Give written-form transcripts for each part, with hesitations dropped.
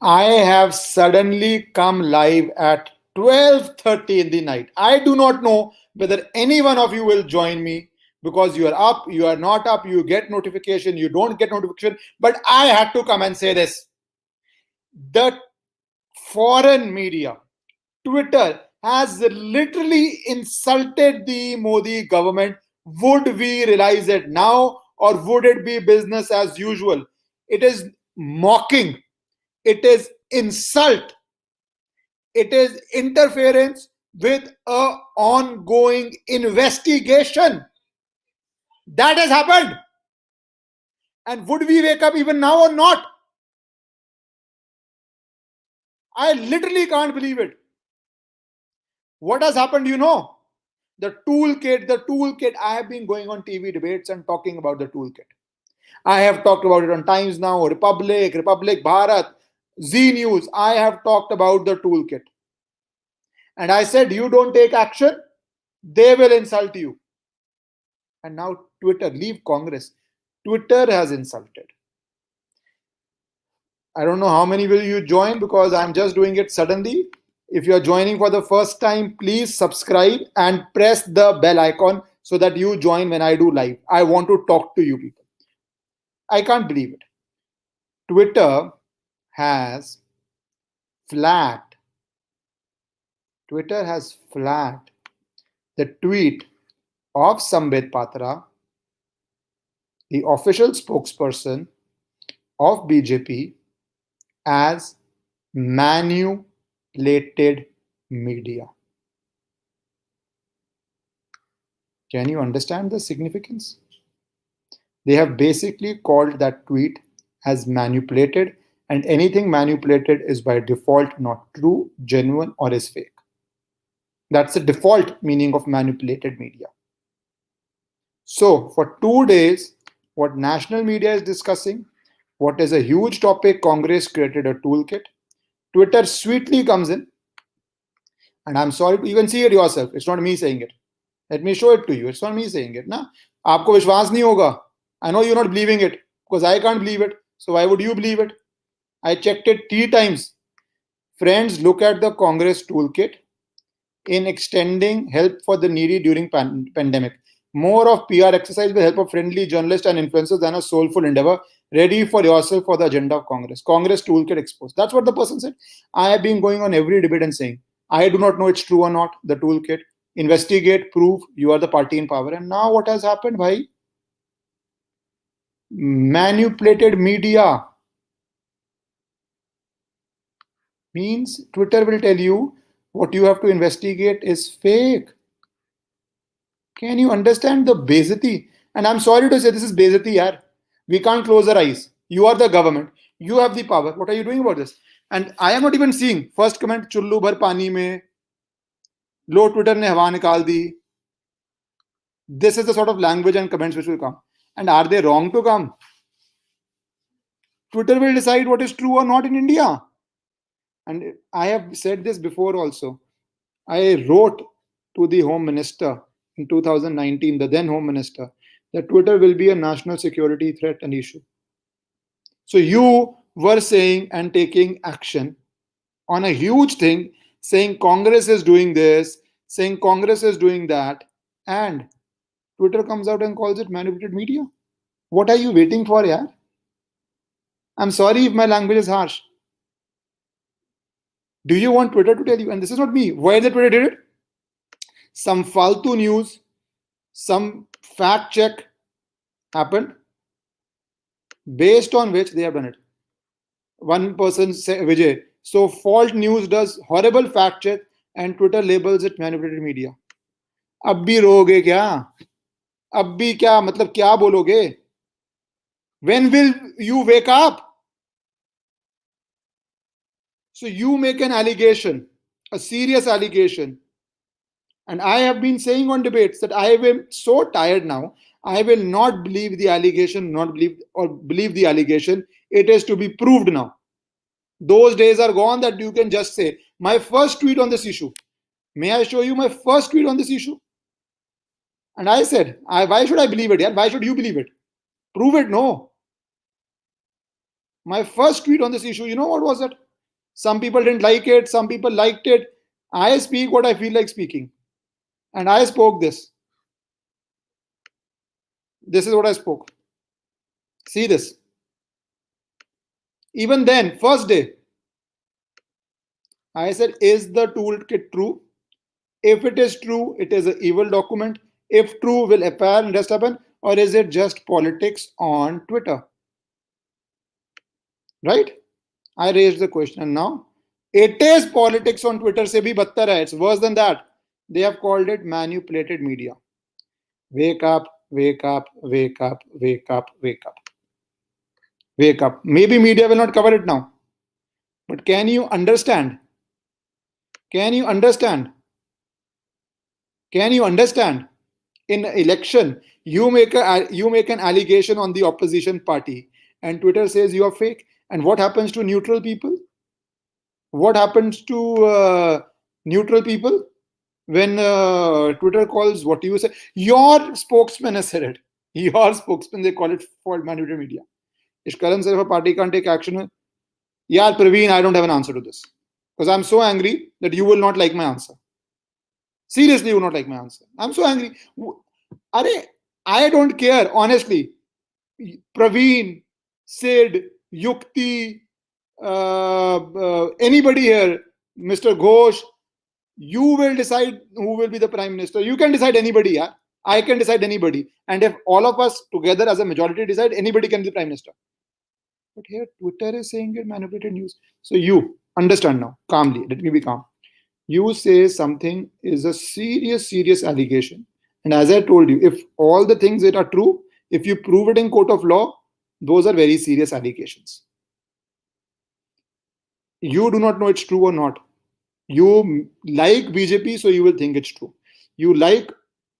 I have suddenly come live at 12:30 in the night. I do not know whether any one of you will join me because you are up, you are not up, you get notification, you don't get notification. But I had to come and say this. The foreign media, Twitter, has literally insulted the Modi government. Would we realize it now or would it be business as usual? It is mocking. It is insult. It is interference with a ongoing investigation. That has happened. And would we wake up even now or not? I literally can't believe it. What has happened, you know? The toolkit. I have been going on TV debates and talking about the toolkit. I have talked about it on Times Now, Republic Bharat, Z News. I have talked about the toolkit. And I said, you don't take action, they will insult you. And now Twitter, leave Congress. Twitter has insulted. I don't know how many will you join because I'm just doing it suddenly. If you're joining for the first time, please subscribe and press the bell icon so that you join when I do live. I want to talk to you people. I can't believe it. Twitter has flagged the tweet of Sambit Patra, the official spokesperson of BJP, as manipulated media. Can you understand the significance? They have basically called that tweet as manipulated, and anything manipulated is by default not true, genuine, or is fake. That's the default meaning of manipulated media. So for 2 days, what national media is discussing, what is a huge topic, Congress created a toolkit. Twitter sweetly comes in, and I'm sorry, you can see it yourself. It's not me saying it. Let me show it to you. It's not me saying it. Na? आपको विश्वास नहीं होगा. I know you're not believing it because I can't believe it. So why would you believe it? I checked it 3 times. Friends, look at the Congress toolkit in extending help for the needy during pandemic. More of PR exercise with help of friendly journalists and influencers than a soulful endeavor. Ready for yourself for the agenda of Congress. Congress toolkit exposed. That's what the person said. I have been going on every debate and saying, I do not know it's true or not, the toolkit. Investigate, prove, you are the party in power. And now what has happened, bhai? Manipulated media. Means Twitter will tell you what you have to investigate is fake. Can you understand the bezati? And I'm sorry to say this is bezati, yaar. We can't close our eyes. You are the government. You have the power. What are you doing about this? And I am not even seeing. First comment, chullu bhar pani mein. Lo Twitter ne hawa nikal di. This is the sort of language and comments which will come. And are they wrong to come? Twitter will decide what is true or not in India. And I have said this before also. I wrote to the Home Minister in 2019, the then Home Minister, that Twitter will be a national security threat and issue. So you were saying and taking action on a huge thing, saying Congress is doing this, saying Congress is doing that, and Twitter comes out and calls it manipulated media. What are you waiting for, yaar? I'm sorry if my language is harsh. Do you want Twitter to tell you? And this is not me. Why did Twitter did it? Some faltu news, some fact check happened, based on which they have done it. One person said, Vijay, so fault news does horrible fact check and Twitter labels it manipulated media. अब भी रोगे क्या? अब भी क्या मतलब क्या बोलोगे? When will you wake up? So you make an allegation, a serious allegation. And I have been saying on debates that I am so tired now. I will not believe the allegation, believe the allegation. It is to be proved now. Those days are gone that you can just say, my first tweet on this issue. May I show you my first tweet on this issue? And I said, why should I believe it? Yeah? Why should you believe it? Prove it, no. My first tweet on this issue, you know what was it? Some people didn't like it, some people liked it. I speak what I feel like speaking. And I spoke this. This is what I spoke. See this. Even then, first day, I said, is the toolkit true? If it is true, it is an evil document. If true, will FIR and rest happen? Or is it just politics on Twitter? Right? I raised the question, and now it is politics on Twitter. Se bhi battar hai. It's worse than that. They have called it manipulated media. Wake up, wake up, wake up, wake up, wake up. Wake up. Maybe media will not cover it now. But can you understand? Can you understand? Can you understand? In an election, you make an allegation on the opposition party, and Twitter says you are fake. And what happens to neutral people? What happens to neutral people when Twitter calls what you say? Your spokesman has said it. Your spokesman, they call it for manipulated media. Ishkaran said if a party can't take action, yeah, Praveen, I don't have an answer to this. Because I'm so angry that you will not like my answer. Seriously, you will not like my answer. I'm so angry. I don't care, honestly. Praveen, Sid, Yukti, anybody here, Mr. Ghosh, you will decide who will be the Prime Minister. You can decide anybody, yeah? I can decide anybody. And if all of us together as a majority decide, anybody can be the Prime Minister. But here, Twitter is saying it manipulated news. So you understand now, calmly. Let me be calm. You say something is a serious allegation. And as I told you, if all the things that are true, if you prove it in court of law, those are very serious allegations. You do not know it's true or not. You like BJP, so you will think it's true. You like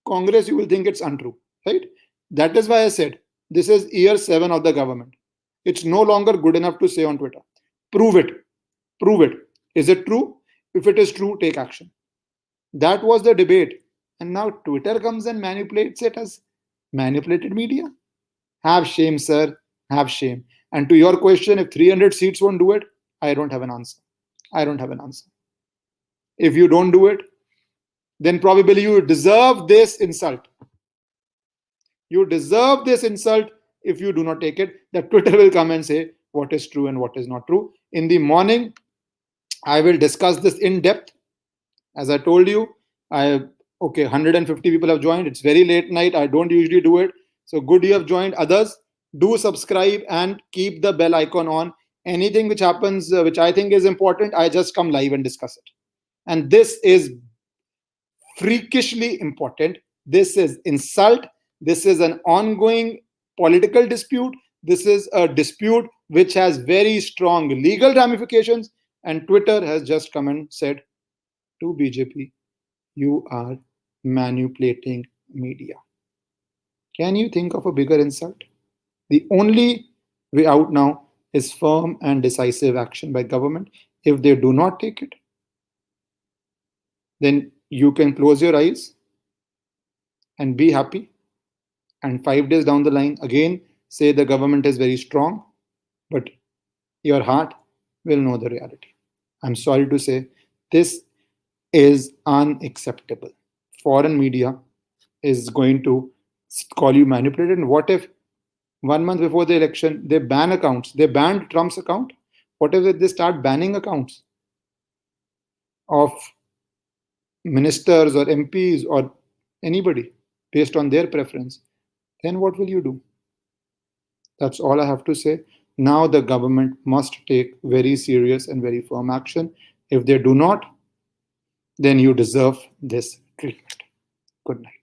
Congress, you will think it's untrue, right? That is why I said this is year 7 of the government. It's no longer good enough to say on Twitter. Prove it. Prove it. Is it true? If it is true, take action. That was the debate. And now Twitter comes and manipulates it as manipulated media. Have shame, sir. Have shame. And to your question, if 300 seats won't do it, I don't have an answer. I don't have an answer. If you don't do it, then probably you deserve this insult. You deserve this insult if you do not take it. That Twitter will come and say what is true and what is not true. In the morning, I will discuss this in depth. As I told you, 150 people have joined. It's very late night. I don't usually do it. So good you have joined. Others, do subscribe and keep the bell icon on. Anything which happens, which I think is important, I just come live and discuss it. And this is freakishly important. This is insult. This is an ongoing political dispute. This is a dispute which has very strong legal ramifications. And Twitter has just come and said to BJP, you are manipulating media. Can you think of a bigger insult? The only way out now is firm and decisive action by government. If they do not take it, then you can close your eyes and be happy. And 5 days down the line, again, say the government is very strong, but your heart will know the reality. I'm sorry to say, this is unacceptable. Foreign media is going to call you manipulated. And what if 1 month before the election, they ban accounts? They banned Trump's account. What if they start banning accounts of ministers or MPs or anybody based on their preference? Then what will you do? That's all I have to say. Now the government must take very serious and very firm action. If they do not, then you deserve this treatment. Good night.